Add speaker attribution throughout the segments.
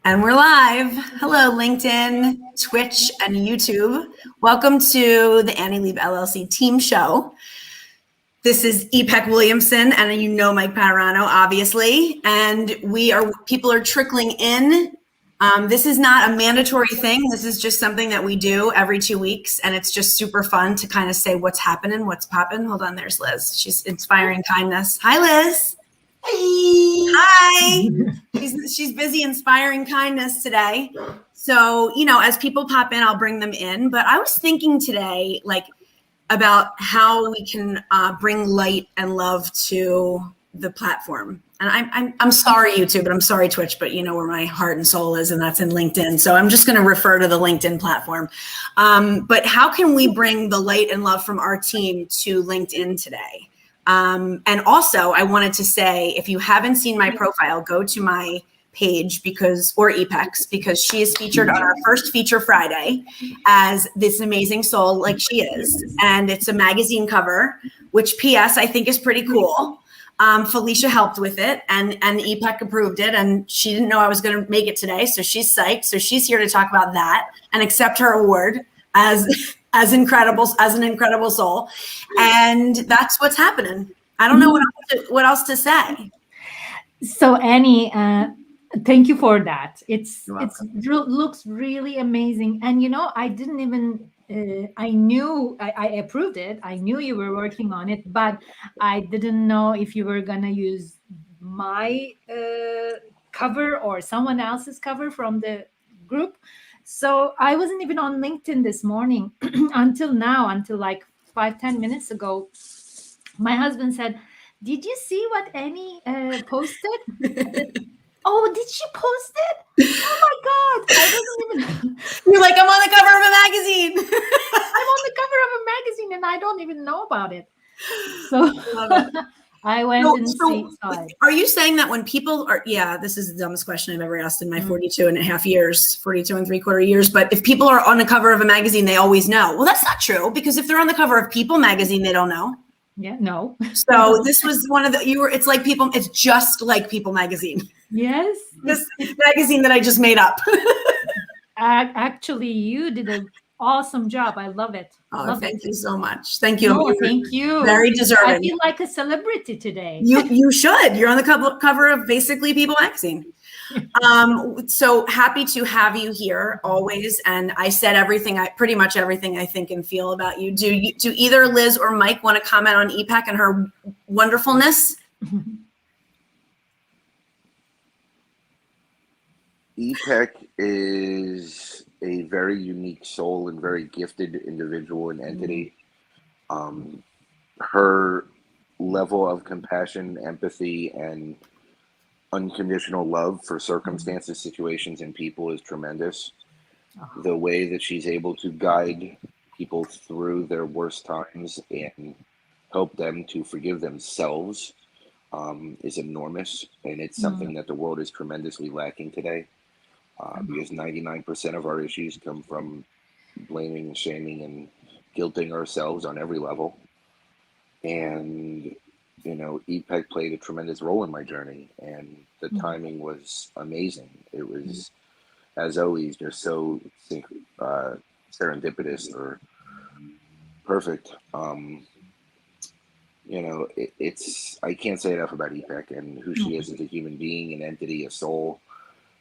Speaker 1: And we're live. Hello, LinkedIn, Twitch, and YouTube. Welcome to the Annie Leib LLC team show. This is Epec Williamson, and you know Mike Paterano, obviously. And people are trickling in. This is not a mandatory thing. This is just something that we do every 2 weeks, and it's just super fun to kind of say what's happening, what's popping. Hold on, there's Liz. She's inspiring kindness. Hi, Liz. Hi. She's busy inspiring kindness today. So, as people pop in, I'll bring them in. But I was thinking today, about how we can bring light and love to the platform. And I'm sorry, YouTube, but I'm sorry, Twitch, but you know where my heart and soul is, and that's in LinkedIn. So I'm just going to refer to the LinkedIn platform. But how can we bring the light and love from our team to LinkedIn today? And also, I wanted to say, if you haven't seen my profile, go to my page or Epec's, because she is featured on our first Feature Friday as this amazing soul like she is. And it's a magazine cover, which PS I think is pretty cool. Felicia helped with it, and Epec approved it, and she didn't know I was going to make it today, so she's psyched. So she's here to talk about that and accept her award as an incredible soul. And that's what's happening. I don't know what else to say.
Speaker 2: So Annie, thank you for that. It looks really amazing. And I didn't even I knew I approved it. I knew you were working on it, but I didn't know if you were gonna use my cover or someone else's cover from the group. So I wasn't even on LinkedIn this morning until like 5-10 minutes ago. My husband said, "Did you see what Annie posted?" Oh, did she post it? Oh my God. I wasn't even.
Speaker 1: You're like, I'm on the cover of a magazine.
Speaker 2: I'm on the cover of a magazine and I don't even know about it. So I went saw it.
Speaker 1: Are you saying that when people are, this is the dumbest question I've ever asked in my 42 and 3/4 years, but if people are on the cover of a magazine, they always know. Well, that's not true, because if they're on the cover of People magazine, they don't know.
Speaker 2: Yeah, no.
Speaker 1: So this was one of it's just like People magazine.
Speaker 2: Yes.
Speaker 1: This magazine that I just made up.
Speaker 2: Actually, you did an awesome job. I love it.
Speaker 1: Thank you so much. Thank you.
Speaker 2: No, thank you.
Speaker 1: Very deserving.
Speaker 2: I feel like a celebrity today.
Speaker 1: You should. You're on the cover of basically People magazine. So happy to have you here always. And I said pretty much everything I think and feel about you. Do either Liz or Mike want to comment on Epec and her wonderfulness?
Speaker 3: Epec is a very unique soul and very gifted individual and entity. Her level of compassion, empathy, and unconditional love for circumstances, situations, and people is tremendous. The way that she's able to guide people through their worst times and help them to forgive themselves is enormous. And it's something that the world is tremendously lacking today. Because 99% of our issues come from blaming, shaming, and guilting ourselves on every level. And, Epec played a tremendous role in my journey, and the timing was amazing. It was, as always, just so serendipitous or perfect. I can't say enough about Epec and who she is as a human being, an entity, a soul,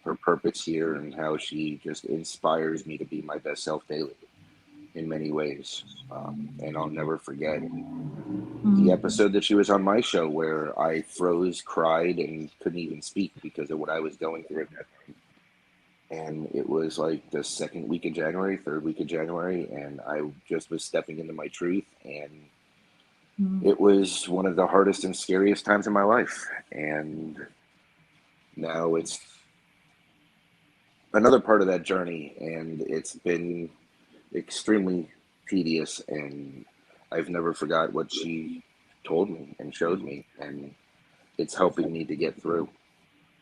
Speaker 3: her purpose here, and how she just inspires me to be my best self daily in many ways. And I'll never forget the episode that she was on my show where I froze, cried, and couldn't even speak because of what I was going through at that time. And it was like the third week of January, and I just was stepping into my truth, and it was one of the hardest and scariest times in my life. And now it's another part of that journey, and it's been extremely tedious, and I've never forgot what she told me and showed me, and it's helping me to get through,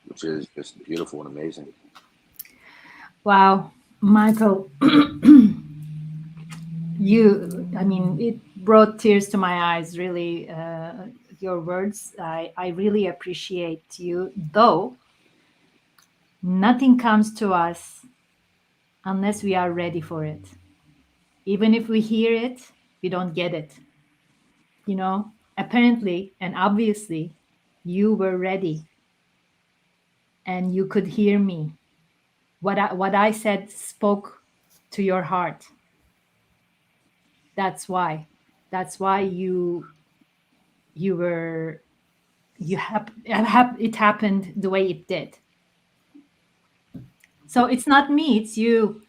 Speaker 3: which is just beautiful and amazing.
Speaker 2: Wow, Michael, it brought tears to my eyes, really, your words. I really appreciate you, though Nothing comes to us unless we are ready for it. Even if we hear it, we don't get it. Apparently and obviously, you were ready and you could hear me. What I said spoke to your heart. That's why. That's why it happened the way it did. So it's not me, it's you.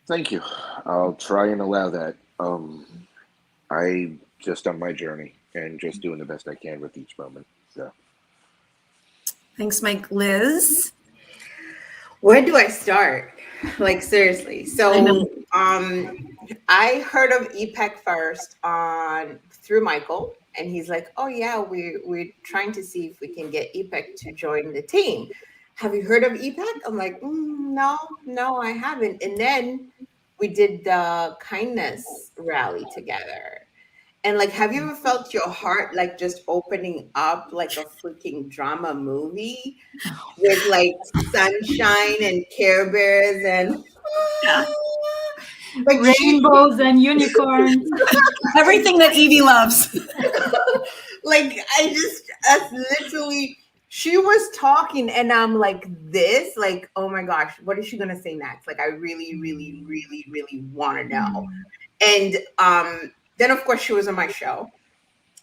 Speaker 3: Thank you. I'll try and allow that. I just on my journey and just doing the best I can with each moment. So
Speaker 1: Thanks, Mike. Liz?
Speaker 4: Where do I start? Like, seriously. So I heard of EPEC first through Michael, and he's like, oh yeah, we're trying to see if we can get EPEC to join the team. Have you heard of EPEC? I'm like, no, I haven't. And then we did the kindness rally together. And like, have you ever felt your heart like just opening up like a freaking drama movie with like sunshine and Care Bears and
Speaker 2: like rainbows and unicorns?
Speaker 1: Everything that Evie loves.
Speaker 4: Like, that's literally, she was talking and I'm like this, like, oh my gosh, what is she gonna say next? Like, I really, really, really, really want to know. And then of course she was on my show.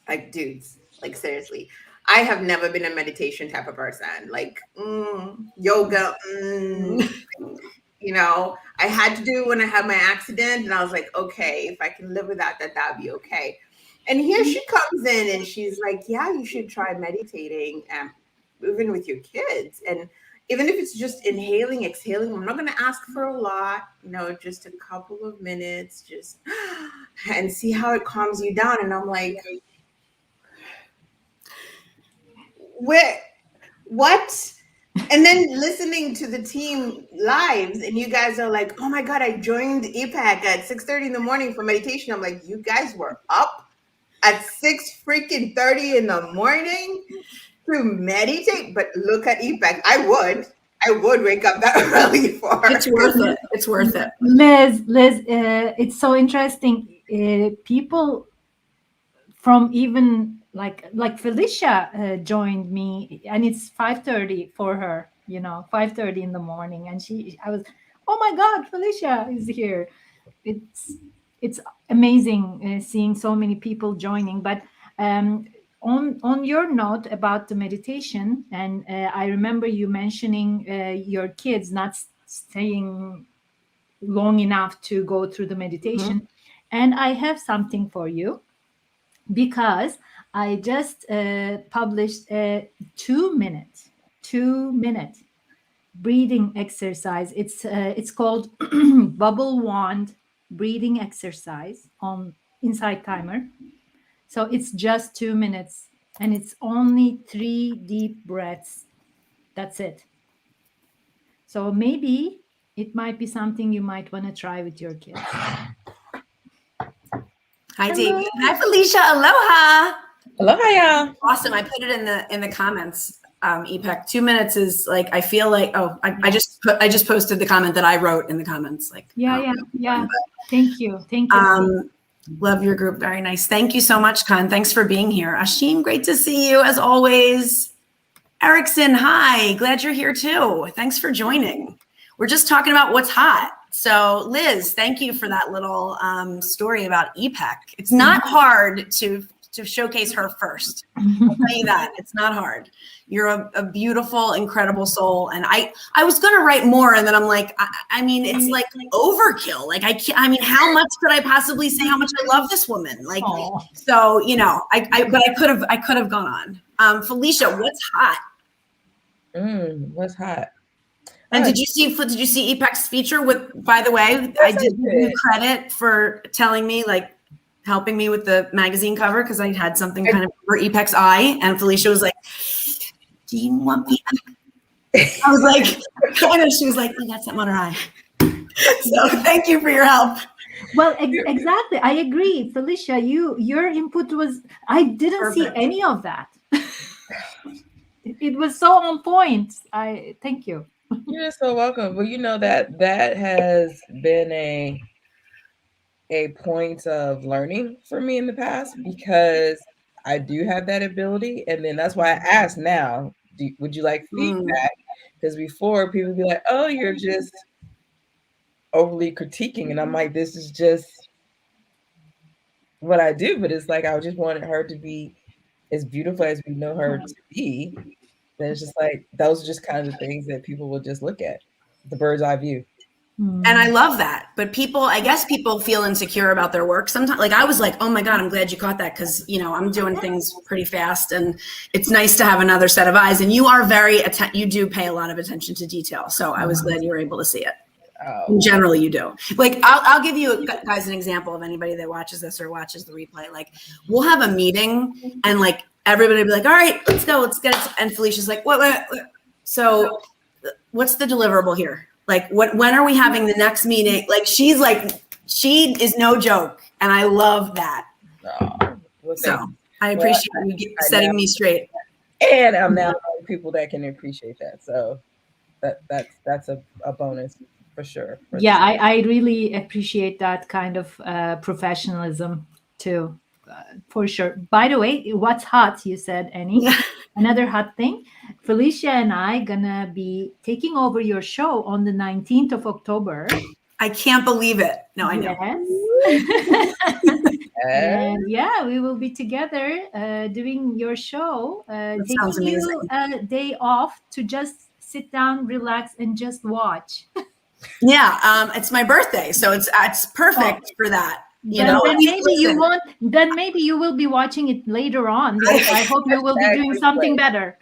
Speaker 4: Like, dudes, like, seriously, I have never been a meditation type of person. Like, yoga, I had to do it when I had my accident, and I was like, okay, if I can live without that, that'd be okay. And here she comes in and she's like, yeah, you should try meditating, even with your kids. And even if it's just inhaling, exhaling, I'm not going to ask for a lot, just a couple of minutes, just and see how it calms you down. And I'm like, what? And then listening to the team lives, and you guys are like, oh my God, I joined EPAC at 6:30 in the morning for meditation. I'm like, you guys were up at 6:30 in the morning to meditate? But look at EPAC. I would wake up that early for her.
Speaker 1: It's worth it. It's worth it.
Speaker 2: Liz, it's so interesting. People from even like Felicia joined me, and it's 5:30 for her, 5:30 in the morning, and I was, oh my God, Felicia is here. It's amazing seeing so many people joining. But on your note about the meditation, and I remember you mentioning your kids not staying long enough to go through the meditation, and I have something for you, because I just published a 2-minute breathing exercise. It's called Bubble Wand breathing exercise on Insight Timer. So it's just 2 minutes, and it's only 3 deep breaths. That's it. So maybe it might be something you might want to try with your kids.
Speaker 1: Hi, Davey. Hi, Felicia. Aloha.
Speaker 5: Aloha, y'all.
Speaker 1: Awesome. I put it in the comments. EPEC 2 minutes is like, I feel like, I just posted the comment that I wrote in the comments. Like,
Speaker 2: yeah. Thank you.
Speaker 1: Love your group. Very nice. Thank you so much, Khan. Thanks for being here. Ashim, great to see you as always. Erickson, hi. Glad you're here too. Thanks for joining. We're just talking about what's hot. So Liz, thank you for that little story about EPEC. It's not hard to showcase her first. I'll tell you that. It's not hard. You're a beautiful, incredible soul. And I was going to write more, and then I'm like, I mean, it's like overkill. Like, I mean, how much could I possibly say how much I love this woman? Like, so, but I could have gone on. Felicia, what's hot?
Speaker 5: What's hot?
Speaker 1: And did you see EPEC's feature with, by the way, I did give you credit for telling me, like, helping me with the magazine cover, because I had something kind of for EPEC's eye, and Felicia was like, do you want feedback? I was like, she was like, I got something on her eye. So thank you for your help.
Speaker 2: Well, exactly. I agree. Felicia, your input was, I didn't see any of that. It was so on point. I thank you.
Speaker 5: You're so welcome. Well, you know that has been a point of learning for me in the past because I do have that ability, and then that's why I ask now. Would you like feedback? Because before people would be like, "Oh, you're just overly critiquing," and I'm like, "This is just what I do." But it's like I just wanted her to be as beautiful as we know her to be. Then it's just like those are just kind of the things that people will just look at, the bird's eye view.
Speaker 1: And I love that. But I guess people feel insecure about their work sometimes. Like I was like, oh my God, I'm glad you caught that because, I'm doing things pretty fast and it's nice to have another set of eyes. And you are you do pay a lot of attention to detail. So I was glad you were able to see it.
Speaker 5: Oh.
Speaker 1: Generally, you do. Like, I'll give you guys an example of anybody that watches this or watches the replay. Like, we'll have a meeting and like everybody will be like, all right, let's go, let's get it. And Felicia's like, what? So what's the deliverable here? Like, when are we having the next meeting? Like, she is no joke. And I love that.
Speaker 5: Oh, well,
Speaker 1: so I appreciate you setting me straight.
Speaker 5: And I'm now people that can appreciate that. So that's a bonus for sure.
Speaker 2: Yeah, I really appreciate that kind of professionalism too, for sure. By the way, what's hot? You said, Annie. Yeah. Another hot thing. Felicia and I gonna be taking over your show on the 19th of October.
Speaker 1: I can't believe it. No, I know.
Speaker 2: Yes. And yeah, we will be together doing your show.
Speaker 1: Sounds amazing.
Speaker 2: You a day off to just sit down, relax, and just watch.
Speaker 1: Yeah, it's my birthday, so it's perfect for that.
Speaker 2: Then maybe you will be watching it later on. I hope you will be doing something better.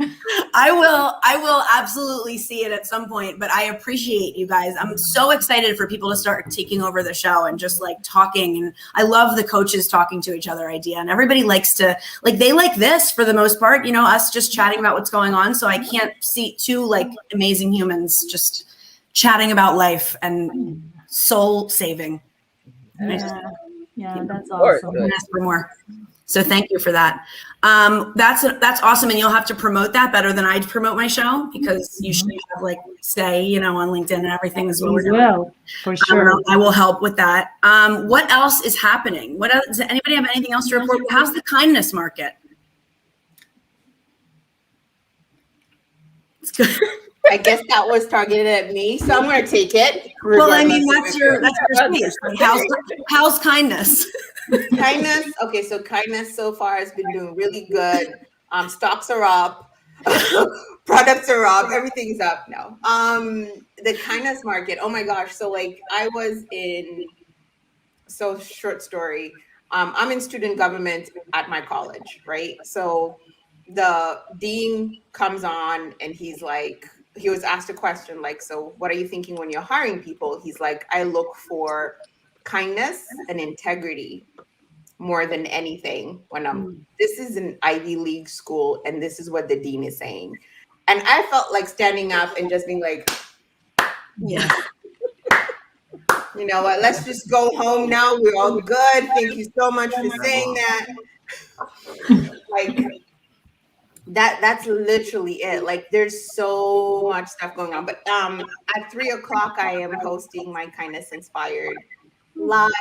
Speaker 1: I will absolutely see it at some point, but I appreciate you guys. I'm so excited for people to start taking over the show and just like talking. And I love the coaches talking to each other idea. And everybody likes to, like, they like this for the most part, us just chatting about what's going on. So I can't see two like amazing humans just chatting about life and soul saving.
Speaker 2: Yeah, that's awesome.
Speaker 1: Ask for more. So thank you for that. That's awesome, and you'll have to promote that better than I promote my show because you should have like stay, on LinkedIn and everything is what we're doing.
Speaker 2: Will, for sure.
Speaker 1: I will help with that. What else is happening? What else, does anybody have anything else to report? How's the kindness market? It's good.
Speaker 4: I guess that was targeted at me, so I'm going to take it.
Speaker 1: Well, I mean, that's your space. How's kindness?
Speaker 4: Kindness. Okay, so kindness so far has been doing really good. Stocks are up, products are up, everything's up now. The kindness market. Oh my gosh! So short story. I'm in student government at my college, right? So the dean comes on and he's like. He was asked a question like, so what are you thinking when you're hiring people? He's like, I look for kindness and integrity more than anything when this is an Ivy League school and this is what the dean is saying. And I felt like standing up and just being like,
Speaker 1: yeah,
Speaker 4: you know what, let's just go home now. We're all good. Thank you so much for saying that. Like, that's literally it. Like there's so much stuff going on. But at 3:00 I am hosting my Kindness Inspired live,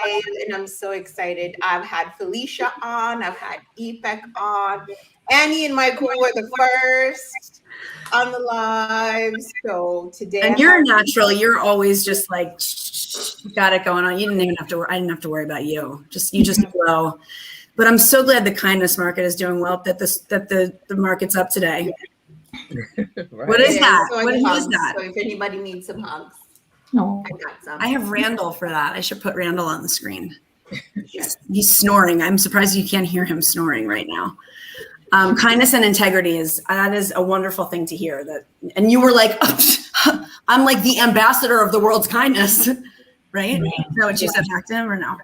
Speaker 4: and I'm so excited. I've had Felicia on, I've had EPEC on, Annie and Michael were the first on the live. So today,
Speaker 1: and you're natural. You're always just like got it going on. You didn't even have to. I didn't have to worry about you. You just flow. But I'm so glad the kindness market is doing well. That the market's up today. Right. What is that?
Speaker 4: So
Speaker 1: what is that?
Speaker 4: So if anybody needs some hugs,
Speaker 2: no,
Speaker 4: I got some.
Speaker 1: I have Randall for that. I should put Randall on the screen. He's snoring. I'm surprised you can't hear him snoring right now. Kindness and integrity is a wonderful thing to hear. And you were like, oh, I'm like the ambassador of the world's kindness, right? Is that what you said back to him or no?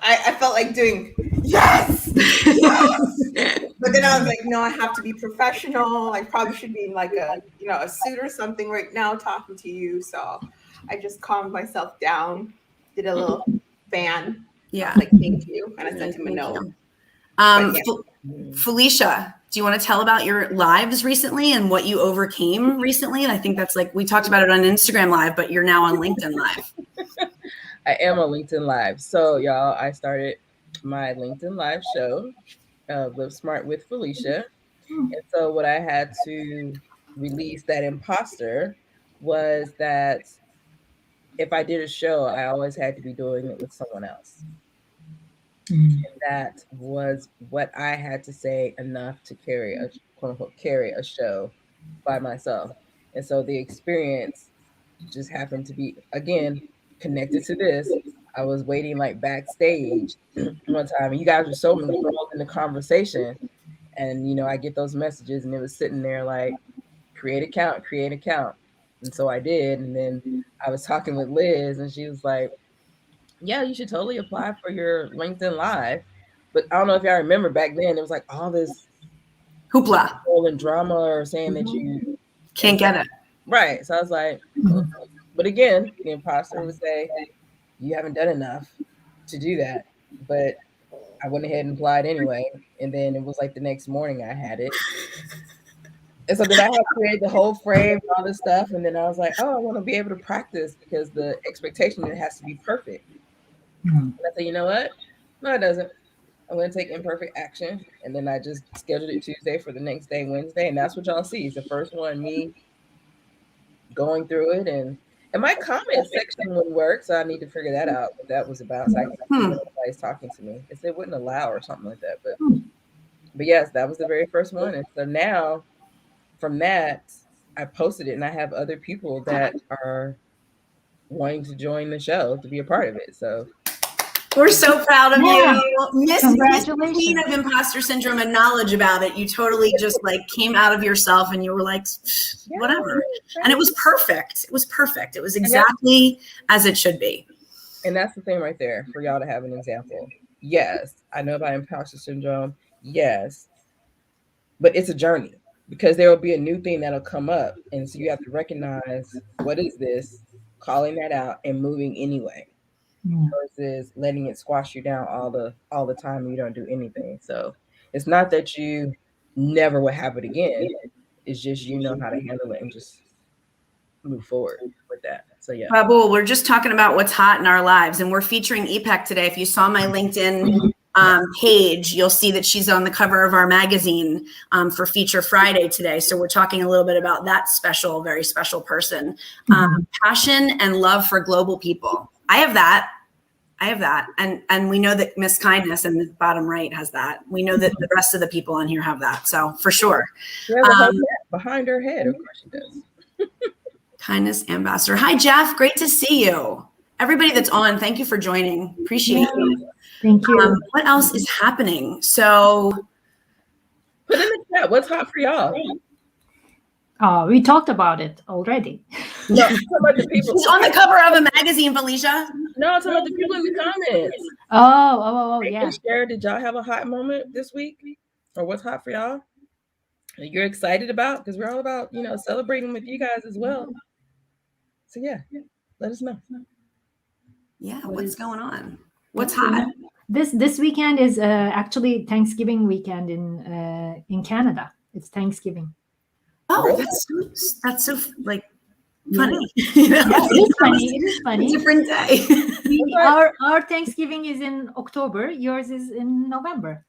Speaker 4: I felt like doing yes, yes. But then I was like, no, I have to be professional. I probably should be in like a suit or something right now talking to you. So I just calmed myself down, did a little fan.
Speaker 1: Yeah.
Speaker 4: Like, thank you. And I sent him a note.
Speaker 1: Felicia, Do you want to tell about your lives recently and what you overcame recently? I think that's like, we talked about it on Instagram Live, but you're now on LinkedIn Live.
Speaker 5: I am on LinkedIn Live. So y'all, I started my LinkedIn Live show, Live Smart with Felicia. And so what I had to release that imposter was that if I did a show, I always had to be doing it with someone else. And that was what I had to say enough to carry a quote unquote carry a show by myself. And so the experience just happened to be, again, connected to this. I was waiting like backstage one time, and you guys were so enthralled in the conversation. And, you know, I get those messages, and it was sitting there like, create account. And so I did. And then I was talking with Liz, and she was like, yeah, you should totally apply for your LinkedIn Live. But I don't know if y'all remember back then, it was like all this
Speaker 1: Hoopla.
Speaker 5: and drama or saying that you
Speaker 1: can't get it.
Speaker 5: Right. So I was like, but again, the imposter would say, you haven't done enough to do that. But I went ahead and applied anyway. And then it was like the next morning I had it. And so then I had to create the whole frame and all this stuff. And then I was like, oh, I want to be able to practice because the expectation, it has to be perfect. And I said, you know what? No, it doesn't. I'm going to take imperfect action. And then I just scheduled it Tuesday for the next day, Wednesday. And that's what y'all see. It's the first one, me going through it. And my comment section wouldn't work. So I need to figure that out, what that was about. So I can see when everybody's talking to me. If they wouldn't allow or something like that. But yes, that was the very first one. And so now from that, I posted it and I have other people that are wanting to join the show to be a part of it. So
Speaker 1: we're so proud of
Speaker 2: Yeah.
Speaker 1: you. Miss
Speaker 2: Congratulations.
Speaker 1: Queen of Imposter Syndrome and knowledge about it. You totally just like came out of yourself and you were like, whatever. And it was perfect. It was perfect. It was exactly as it should be.
Speaker 5: And that's the thing right there for y'all to have an example. Yes, I know about imposter syndrome. Yes, but it's a journey because there will be a new thing that'll come up. And so you have to recognize what is this, calling that out and moving anyway. Versus letting it squash you down all the time and you don't do anything. So it's not that you never will have it again. It's just you know how to handle it and just move forward with that. So yeah.
Speaker 1: Babu, we're just talking about what's hot in our lives, and we're featuring EPEC today. If you saw my LinkedIn page, you'll see that she's on the cover of our magazine for Feature Friday today. So we're talking a little bit about that special, very special person. Passion and love for global people. I have that. And we know that Miss Kindness in the bottom right has that. We know that the rest of the people on here have that. So for sure.
Speaker 5: She has a whole net behind her head. Of course she does.
Speaker 1: Kindness Ambassador. Hi, Jeff. Great to see you. Everybody that's on, thank you for joining. Appreciate you.
Speaker 2: Thank you.
Speaker 1: What else is happening? So
Speaker 5: put in the chat, what's hot for y'all?
Speaker 2: We talked about it already.
Speaker 5: No, about the people.
Speaker 1: It's on the cover of a magazine, Felicia.
Speaker 5: No, it's about the people in the comments.
Speaker 2: Oh, yeah.
Speaker 5: Share, did y'all have a hot moment this week? Or what's hot for y'all? That you're excited about? Because we're all about, celebrating with you guys as well. So yeah, let us know.
Speaker 1: Yeah, what's going on? What's hot?
Speaker 2: This weekend is actually Thanksgiving weekend in Canada. It's Thanksgiving.
Speaker 1: Oh, that's so like funny.
Speaker 2: Yeah, it is funny. It is funny.
Speaker 1: Different day.
Speaker 2: Our Thanksgiving is in October. Yours is in November.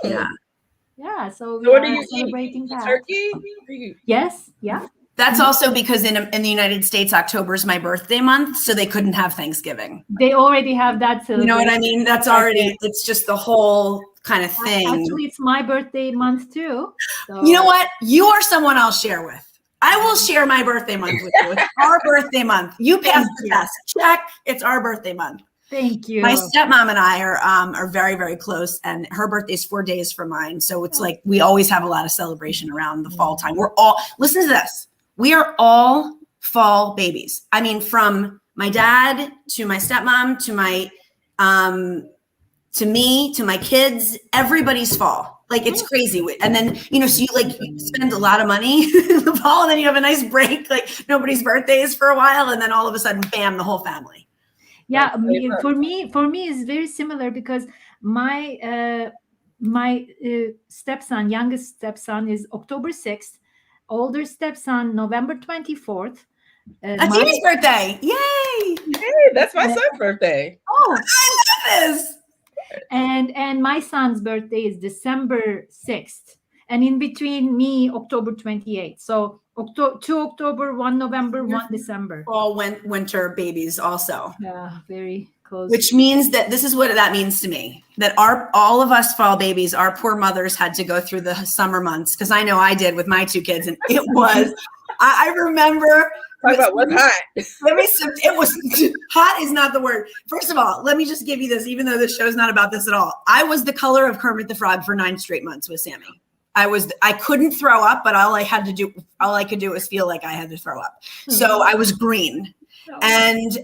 Speaker 1: Yeah.
Speaker 2: Yeah. So
Speaker 5: what are you
Speaker 2: celebrating that?
Speaker 5: Turkey?
Speaker 2: Yes. Yeah.
Speaker 1: That's also because in the United States, October is my birthday month, so they couldn't have Thanksgiving.
Speaker 2: They already have that celebration.
Speaker 1: You know what I mean? That's already, it's just the whole kind of thing.
Speaker 2: Actually, it's my birthday month too. So.
Speaker 1: You know what? You are someone I'll share with. I will share my birthday month with you. It's our birthday month. You passed the test. Check. It's our birthday month.
Speaker 2: Thank you.
Speaker 1: My stepmom and I are very, very close, and her birthday is 4 days from mine. So it's like we always have a lot of celebration around the fall time. We're all, listen to this. We are all fall babies. I mean, from my dad to my stepmom to my, to me, to my kids, everybody's fall. Like it's crazy. And then, so you spend a lot of money in the fall and then you have a nice break, like nobody's birthday is for a while. And then all of a sudden, bam, the whole family.
Speaker 2: Yeah. For me, it's very similar because my my stepson, youngest stepson, is October 6th. Older stepson, November 24th.
Speaker 1: That's Amy's birthday. Yay!
Speaker 5: Hey, that's my son's birthday.
Speaker 2: Oh,
Speaker 1: I love this.
Speaker 2: And my son's birthday is December 6th. And in between me, October 28th. So 2 October, 1 November, 1 December.
Speaker 1: All winter babies also.
Speaker 2: Yeah, very close.
Speaker 1: Which means that this is what that means to me, that all of us fall babies, our poor mothers had to go through the summer months, because I know I did with my 2 kids, and it was, I remember.
Speaker 5: Talk about what's hot.
Speaker 1: It was hot is not the word. First of all, let me just give you this, even though this show's not about this at all. I was the color of Kermit the Frog for 9 straight months with Sammy. I couldn't throw up, but all I could do was feel like I had to throw up. So I was green. And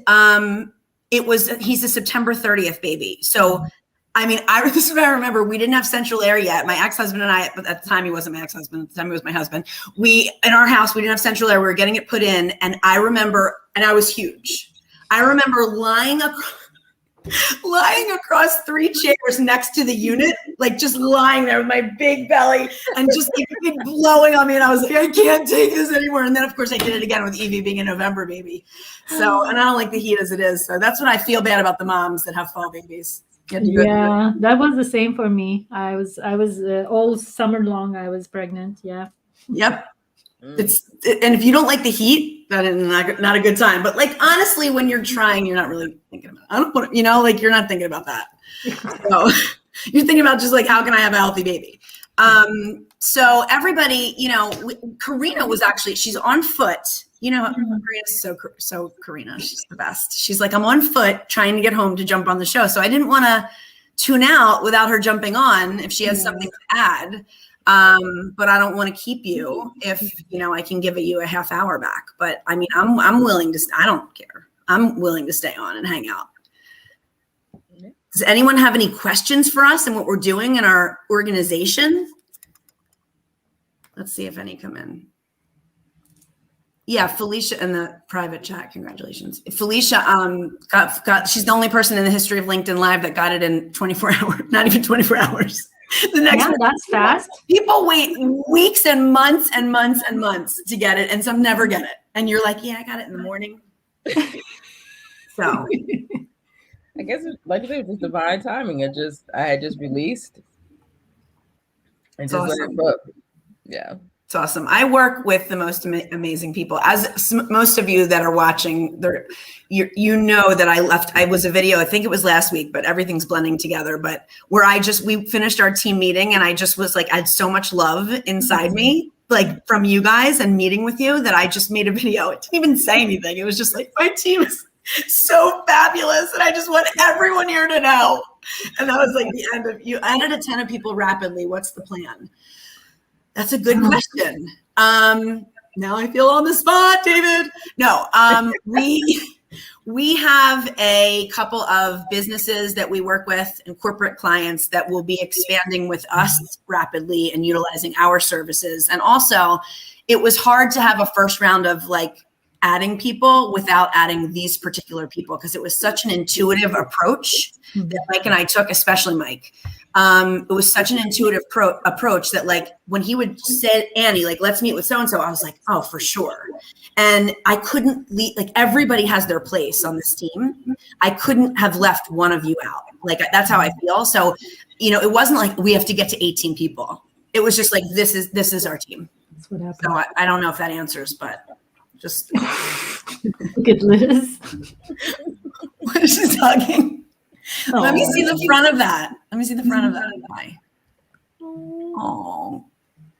Speaker 1: he's a September 30th baby. So, I mean, this is what I remember. We didn't have central air yet. My ex-husband and I, but at the time he wasn't my ex-husband, at the time he was my husband. In our house, we didn't have central air. We were getting it put in. And I remember, and I was huge. I remember lying across 3 chairs next to the unit, like just lying there with my big belly and just Evie blowing on me. And I was like, I can't take this anymore. And then of course I did it again with Evie being a November baby. So, and I don't like the heat as it is. So that's what I feel bad about the moms that have fall babies.
Speaker 2: Yeah, that was the same for me. I was all summer long, I was pregnant. Yeah.
Speaker 1: Yep. And if you don't like the heat, that is not a good time. But like, honestly, when you're trying, you're not really thinking about it. I don't want to, like you're not thinking about that. So you're thinking about just like, how can I have a healthy baby? So everybody, Karina was actually, she's on foot. Karina's so Karina, she's the best. She's like, I'm on foot trying to get home to jump on the show. So I didn't want to tune out without her jumping on if she has something to add. But I don't want to keep you if, I can give you a half hour back. But I mean, I'm willing to, I don't care. I'm willing to stay on and hang out. Does anyone have any questions for us and what we're doing in our organization? Let's see if any come in. Yeah, Felicia in the private chat. Congratulations. Felicia she's the only person in the history of LinkedIn Live that got it in 24 hours, not even 24 hours. The next
Speaker 2: that's fast.
Speaker 1: People wait weeks and months and months and months to get it, and some never get it. And you're like, yeah, I got it in the morning. So
Speaker 5: I guess like you said, it was divine timing. I had just released and just let it book. Yeah.
Speaker 1: It's awesome. I work with the most amazing people. As most of you that are watching, you know that I was a video, I think it was last week, but everything's blending together. But where we finished our team meeting and I just was like, I had so much love inside me, like from you guys and meeting with you, that I just made a video. It didn't even say anything. It was just like, my team is so fabulous. And I just want everyone here to know. And that was like the end of, you added a ton of people rapidly. What's the plan? That's a good question. Now I feel on the spot, David. No, we have a couple of businesses that we work with and corporate clients that will be expanding with us rapidly and utilizing our services. And also, it was hard to have a first round of like adding people without adding these particular people, because it was such an intuitive approach that Mike and I took, especially Mike. It was such an intuitive approach that like when he would say, Annie, like, let's meet with so-and-so, I was like, oh, for sure. And I couldn't leave, like everybody has their place on this team. I couldn't have left one of you out. Like, that's how I feel. So, it wasn't like we have to get to 18 people. It was just like, this is our team.
Speaker 2: That's what happened.
Speaker 1: So I don't know if that answers, but just.
Speaker 2: Look at Liz.
Speaker 1: What is she talking? Oh, let me see the front of that. Let me see the front of that guy. Oh,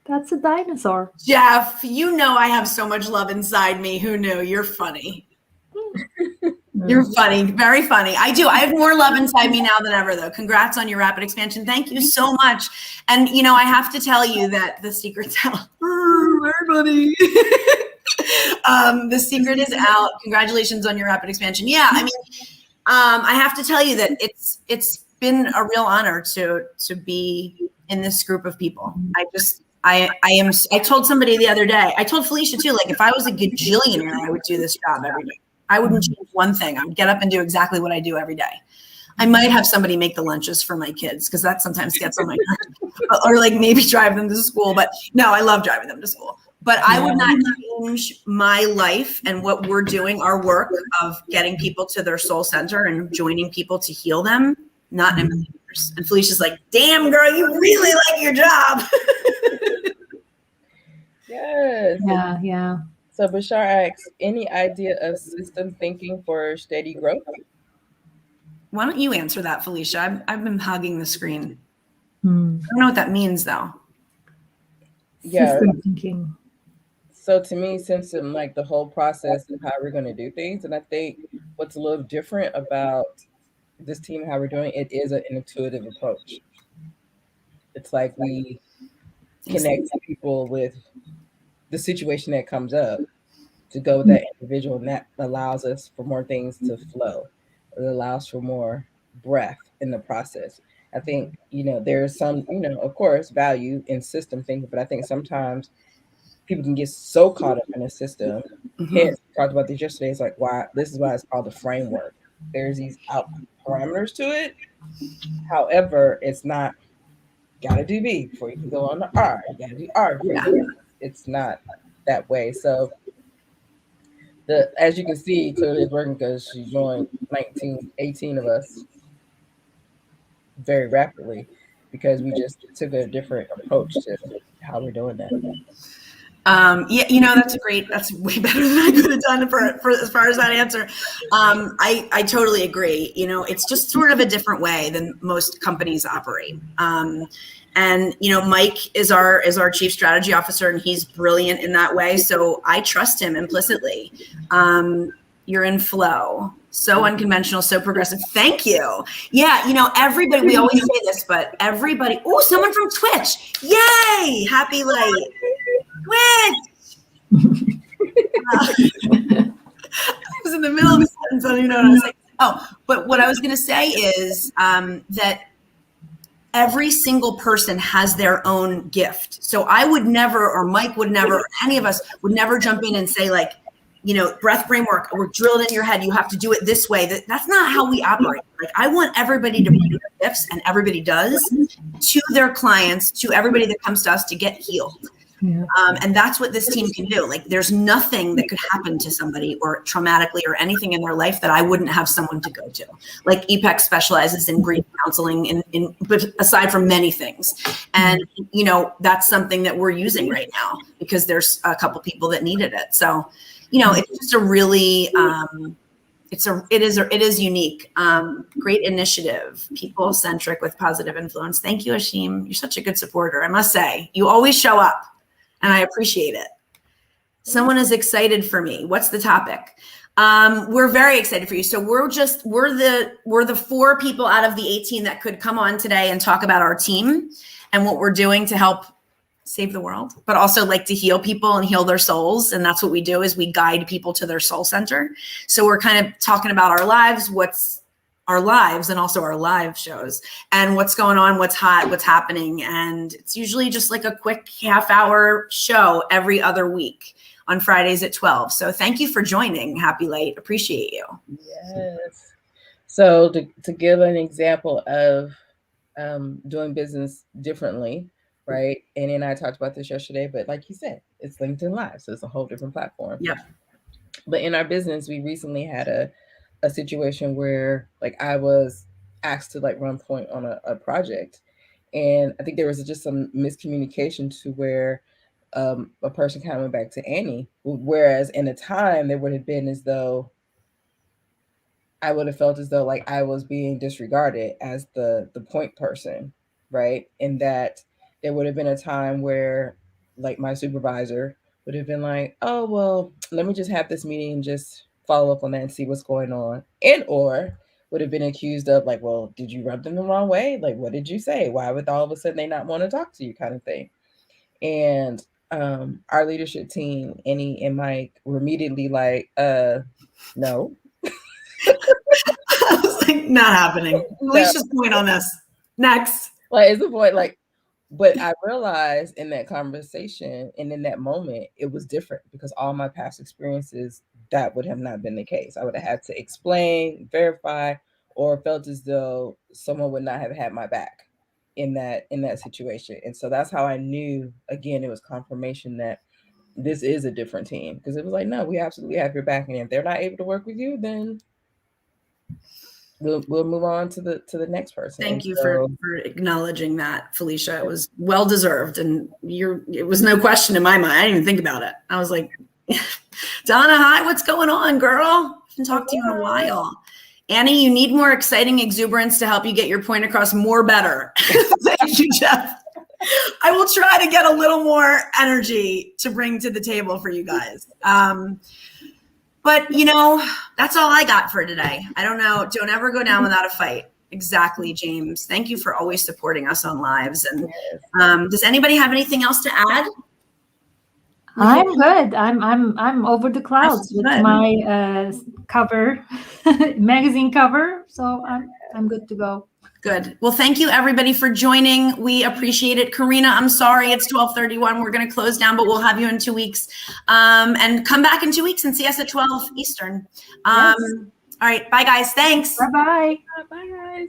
Speaker 2: that's a dinosaur.
Speaker 1: Jeff, I have so much love inside me. Who knew? You're funny. You're funny. Very funny. I do. I have more love inside me now than ever, though. Congrats on your rapid expansion. Thank you so much. And, I have to tell you that the secret's out. Everybody. The secret is out. Congratulations on your rapid expansion. Yeah, I mean, I have to tell you that it's been a real honor to be in this group of people. I told somebody the other day, I told Felicia too, like if I was a gajillionaire, I would do this job every day. I wouldn't change one thing. I would get up and do exactly what I do every day. I might have somebody make the lunches for my kids because that sometimes gets on my nerves, or like maybe drive them to school. But no, I love driving them to school. But I would not change my life and what we're doing, our work of getting people to their soul center and joining people to heal them, not in a million years. And Felicia's like, damn, girl, you really like your job.
Speaker 5: Yes.
Speaker 2: Yeah.
Speaker 5: So Bashar asks, any idea of system thinking for steady growth?
Speaker 1: Why don't you answer that, Felicia? I've been hugging the screen. I
Speaker 2: Hmm.
Speaker 1: don't know what that means, though.
Speaker 5: Yeah.
Speaker 2: System thinking.
Speaker 5: So to me, system, like the whole process of how we're going to do things. And I think what's a little different about this team and how we're doing it is an intuitive approach. It's like we connect people with the situation that comes up to go with that individual, and that allows us for more things to flow. It allows for more breath in the process. I think, there's some, of course, value in system thinking, but I think sometimes people can get so caught up in a system. Hence, we talked about this yesterday. It's like, this is why it's called a framework. There's these out parameters to it. However, it's not got to do B before you can go on to R. You got to do R before you can go. It's not that way. So as you can see, clearly it's working because she joined 18 of us very rapidly because we just took a different approach to how we're doing that.
Speaker 1: That's way better than I could have done for as far as that answer. I totally agree. It's just sort of a different way than most companies operate. And Mike is our chief strategy officer, and he's brilliant in that way. So I trust him implicitly. You're in flow. So unconventional, so progressive. Thank you. Yeah, everybody, we always say this, but everybody, someone from Twitch. Yay! Happy light. Twitch! I was in the middle of a sentence. I don't even know what I was saying. But what I was going to say is that every single person has their own gift. So I would never, or Mike would never, or any of us would never jump in and say like, breath framework, we're drilled in your head. You have to do it this way. That's not how we operate. Like I want everybody to bring their gifts, and everybody does, to their clients, to everybody that comes to us to get healed.
Speaker 2: Yeah.
Speaker 1: And that's what this team can do. Like there's nothing that could happen to somebody or traumatically or anything in their life that I wouldn't have someone to go to. Like EPEC specializes in grief counseling but aside from many things. And, that's something that we're using right now because there's a couple people that needed it. So, it's just a really, it is unique. Great initiative, people-centric with positive influence. Thank you, Ashim. You're such a good supporter. I must say, you always show up. And I appreciate it. Someone is excited for me. What's the topic? We're very excited for you. So we're the 4 people out of the 18 that could come on today and talk about our team and what we're doing to help save the world, but also like to heal people and heal their souls. And that's what we do, is we guide people to their soul center. So we're kind of talking about our lives, our lives, and also our live shows, and what's going on, what's hot, what's happening. And it's usually just like a quick half-hour show every other week on Fridays at 12. So thank you for joining. Happy Light. Appreciate you.
Speaker 5: Yes. So to give an example of doing business differently, right? Annie and I talked about this yesterday, but like you said, it's LinkedIn Live, so it's a whole different platform.
Speaker 1: Yeah.
Speaker 5: But in our business, we recently had a situation where like I was asked to like run point on a project, and I think there was just some miscommunication to where a person kind of went back to Annie, whereas in a time there would have been as though I would have felt as though like I was being disregarded as the point person, right? And that there would have been a time where like my supervisor would have been like, oh, well, let me just have this meeting and just follow up on that and see what's going on. And or would have been accused of like, well, did you rub them the wrong way? Like, what did you say? Why would all of a sudden they not want to talk to you, kind of thing? And our leadership team, Annie and Mike, were immediately like, no.
Speaker 1: I was like, not happening. Felicia's point on this. Next.
Speaker 5: Like, it's the point, like, but I realized in that conversation and in that moment, it was different because all my past experiences, that would have not been the case. I would have had to explain, verify or felt as though someone would not have had my back in that situation. And so that's how I knew, again, it was confirmation that this is a different team, because it was like, no, we absolutely have your back, and if they're not able to work with you, then we'll move on to the next person.
Speaker 1: Thank you for acknowledging that, Felicia. It was well deserved, and it was no question in my mind. I didn't even think about it. I was like, Donna, hi, what's going on, girl? I haven't talked to you in a while. Annie, you need more exciting exuberance to help you get your point across more better. Thank you, Jeff. I will try to get a little more energy to bring to the table for you guys. But, that's all I got for today. I don't know. Don't ever go down without a fight. Exactly, James. Thank you for always supporting us on lives. And does anybody have anything else to add?
Speaker 2: I'm good. I'm over the clouds with my cover, magazine cover. So I'm good to go.
Speaker 1: Good. Well, thank you everybody for joining. We appreciate it. Karina, I'm sorry it's 12:31. We're going to close down, but we'll have you in 2 weeks. And come back in 2 weeks and see us at 12 Eastern.
Speaker 2: Yes.
Speaker 1: All right. Bye guys. Thanks.
Speaker 2: Bye-bye.
Speaker 5: Bye guys.